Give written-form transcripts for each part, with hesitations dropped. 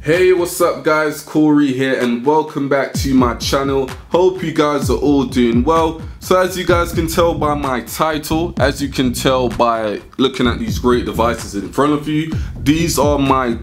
Hey, what's up guys, Corey here and welcome back to my channel. Hope you guys are all doing well. So as you guys can tell by my title, as you can tell by looking at these great devices in front of you, these are my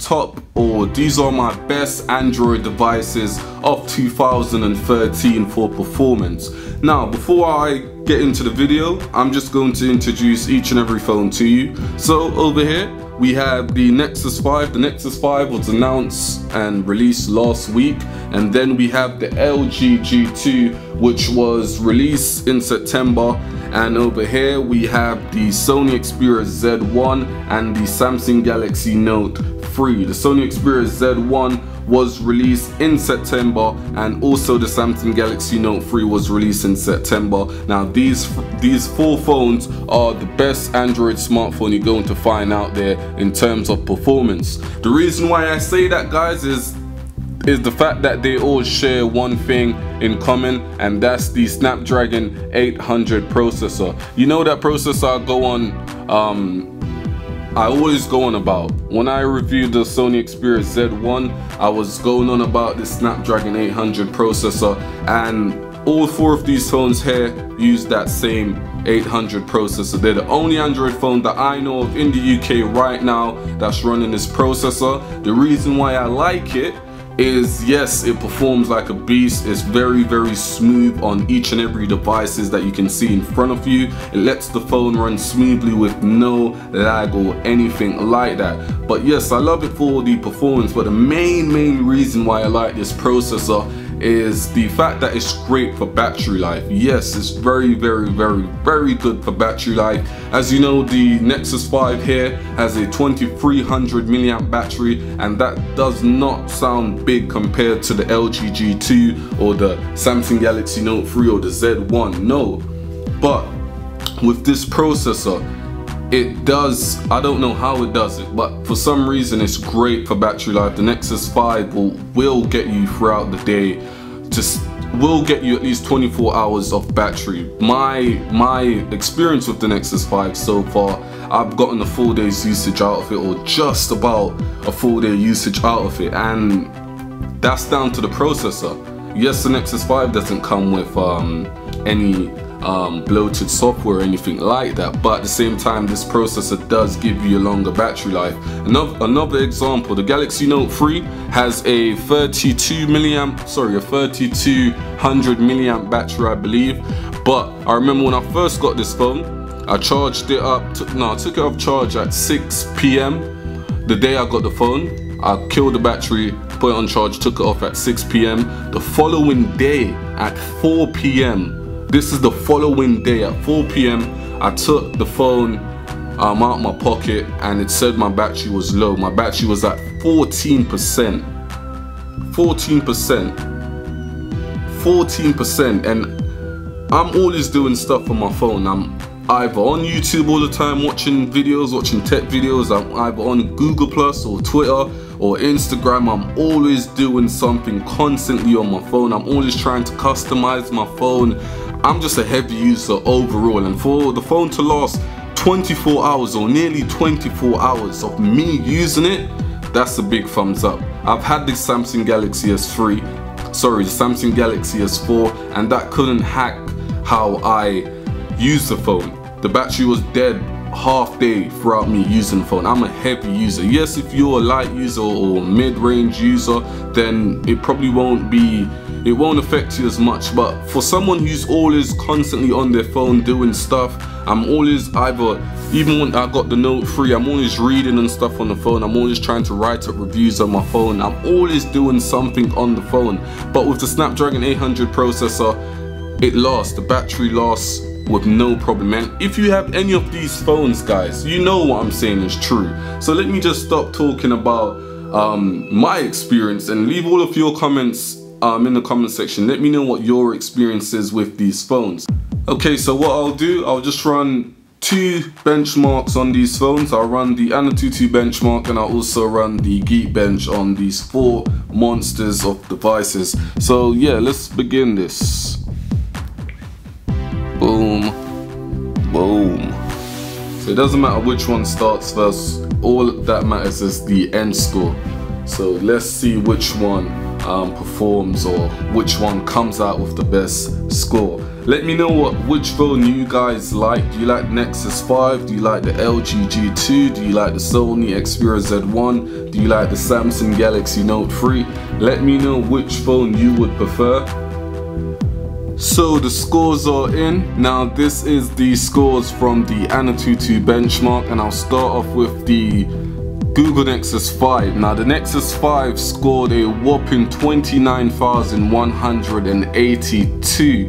best Android devices of 2013 for performance. Now before I get into the video, I'm just going to introduce each and every phone to you. So over here we have the Nexus 5. The Nexus 5 was announced and released last week, and then we have the LG G2 which was released in September, and over here we have the Sony Xperia Z1 and the Samsung Galaxy Note 3. The Sony Xperia Z1 was released in September, and also the Samsung Galaxy Note 3 was released in September. Now these four phones are the best Android smartphone you're going to find out there in terms of performance. The reason why I say that, guys, is the fact that they all share one thing in common, and that's the Snapdragon 800 processor. You know that processor I always go on about. When I reviewed the Sony Xperia Z1, I was going on about the Snapdragon 800 processor, and all four of these phones here use that same 800 processor. They're the only Android phone that I know of in the UK right now that's running this processor. The reason why I like it is, yes, it performs like a beast. It's very smooth on each and every devices that you can see in front of you. It lets the phone run smoothly with no lag or anything like that. But yes, I love it for the performance, but the main reason why I like this processor is the fact that it's great for battery life. Yes, it's very good for battery life. As you know, the Nexus 5 here has a 2300 milliamp battery, and that does not sound big compared to the LG G2 or the Samsung Galaxy Note 3 or the Z1. No, but with this processor, it does, I don't know how it does it, but for some reason it's great for battery life. The Nexus 5 will get you throughout the day, will get you at least 24 hours of battery. My experience with the Nexus 5 so far, I've gotten a full day's usage out of it, or just about a full day usage out of it, and that's down to the processor. Yes, the Nexus 5 doesn't come with any bloated software or anything like that, but at theสame time this processor does give you a longer battery life. Another example, the Galaxy Note 3 has a 3200 milliamp battery, I believe. But I remember when I first got this phone, I charged it up I took it off charge at 6 PM the day I got the phone. I killed the battery, put it on charge, took it off at 6 PM. The following day at 4 PM, this is the following day at 4 PM, I took the phone out my pocket and it said my battery was low. My battery was at 14%. 14%, and I'm always doing stuff on my phone. I'm either on YouTube all the time watching videos, watching tech videos. I'm either on Google Plus or Twitter or Instagram. I'm always doing something constantly on my phone. I'm always trying to customize my phone. I'm just a heavy user overall, and for the phone to last 24 hours or nearly 24 hours of me using it, that's a big thumbs up. I've had the Samsung Galaxy S4, and that couldn't hack how I use the phone. The battery was dead half day throughout me using the phone. I'm a heavy user. Yes, if you're a light user or mid-range user, then it probably won't affect you as much. But for someone who's always constantly on their phone doing stuff, I'm always even when I got the Note 3, I'm always reading and stuff on the phone. I'm always trying to write up reviews on my phone. I'm always doing something on the phone. But with the Snapdragon 800 processor, the battery lasts with no problem. And if you have any of these phones, guys, you know what I'm saying is true. So let me just stop talking about my experience and leave all of your comments in the comment section. Let me know what your experience is with these phones. Okay, so what I'll do, I'll just run 2 benchmarks on these phones. I'll run the AnTuTu benchmark, and I'll also run the Geekbench on these 4 monsters of devices. So yeah, let's begin this. Boom, boom. So it doesn't matter which one starts first, all that matters is the end score. So let's see which one performs, or which one comes out with the best score. Let me know which phone you guys like. Do you like Nexus 5? Do you like the LG G2? Do you like the Sony Xperia Z1? Do you like the Samsung Galaxy Note 3? Let me know which phone you would prefer. So the scores are in. Now this is the scores from the AnTuTu benchmark, and I'll start off with the Google Nexus 5. Now the Nexus 5 scored a whopping 29,182.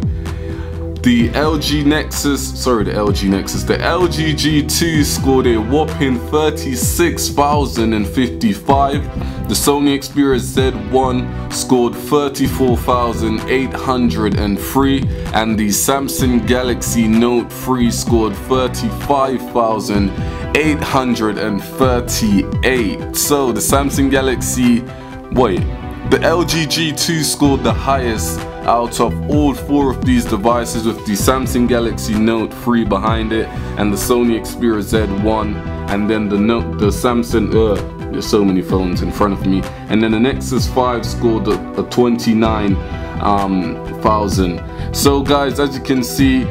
The LG G2 scored a whopping 36,055. The Sony Xperia Z1 scored 34,803, and the Samsung Galaxy Note 3 scored 35,838. So the Samsung Galaxy, the LG G2 scored the highest out of all 4 of these devices, with the Samsung Galaxy Note 3 behind it, and the Sony Xperia Z1, and then the Samsung, there's so many phones in front of me, and then the Nexus 5 scored a 29,000. So guys, as you can see,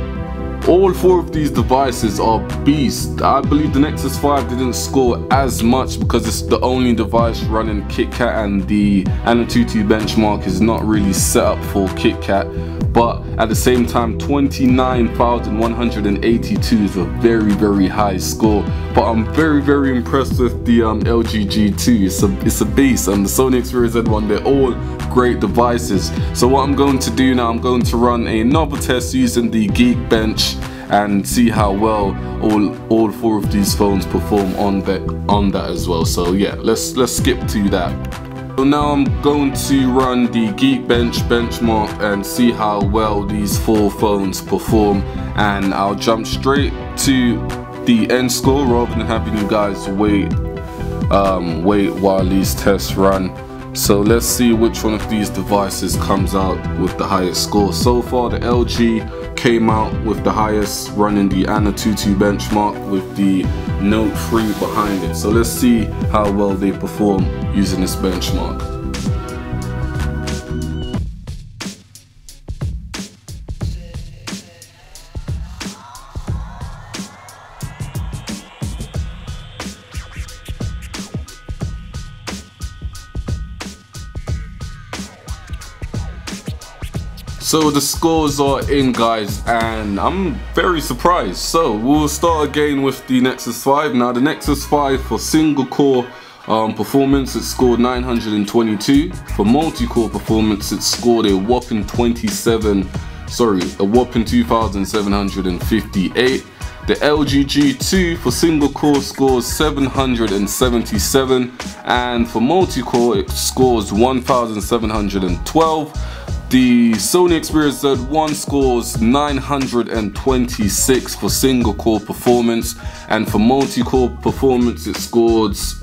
all 4 of these devices are beasts. I believe the Nexus 5 didn't score as much because it's the only device running KitKat, and the AnTuTu benchmark is not really set up for KitKat. But at the same time, 29,182 is a very high score. But I'm very impressed with the LG G2. It's a beast, and the Sony Xperia Z1, they're all great devices. So what I'm going to do now, I'm going to run another test using the Geekbench and see how well all 4 of these phones perform on that as well. So yeah, let's skip to that. So now I'm going to run the Geekbench benchmark and see how well these 4 phones perform, and I'll jump straight to the end score rather than having you guys wait while these tests run. So let's see which one of these devices comes out with the highest score. So far the LG came out with the highest, running the AnTuTu benchmark with the Note 3 behind it. So let's see how well they perform using this benchmark. So the scores are in, guys, and I'm very surprised. So we'll start again with the Nexus 5. Now the Nexus 5 for single core performance, it scored 922. For multi-core performance, it scored a whopping 2,758. The LG G2 for single core scores 777, and for multi-core it scores 1,712. The Sony Xperia Z1 scores 926 for single core performance, and for multi-core performance it scores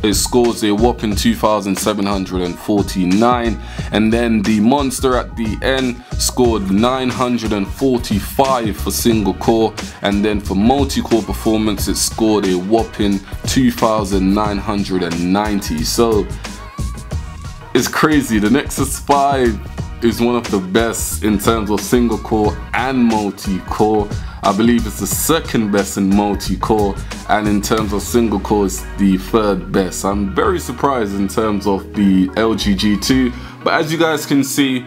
a whopping 2,749. And then the monster at the end scored 945 for single core, and then for multi-core performance it scored a whopping 2,990. So it's crazy. The Nexus 5 is one of the best in terms of single core and multi-core. I believe it's the second best in multi-core, and in terms of single core it's the third best. I'm very surprised in terms of the LG G2, but as you guys can see,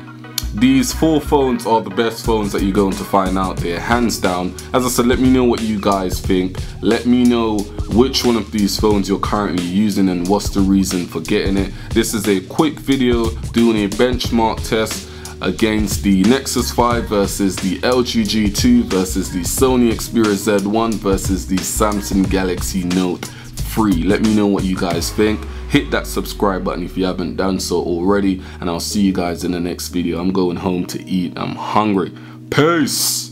these 4 phones are the best phones that you're going to find out there, hands down. As I said, let me know what you guys think. Let me know which one of these phones you're currently using and what's the reason for getting it. This is a quick video doing a benchmark test against the Nexus 5 versus the LG G2 versus the Sony Xperia Z1 versus the Samsung Galaxy Note 3. Let me know what you guys think. Hit that subscribe button if you haven't done so already, and I'll see you guys in the next video. I'm going home to eat. I'm hungry. Peace.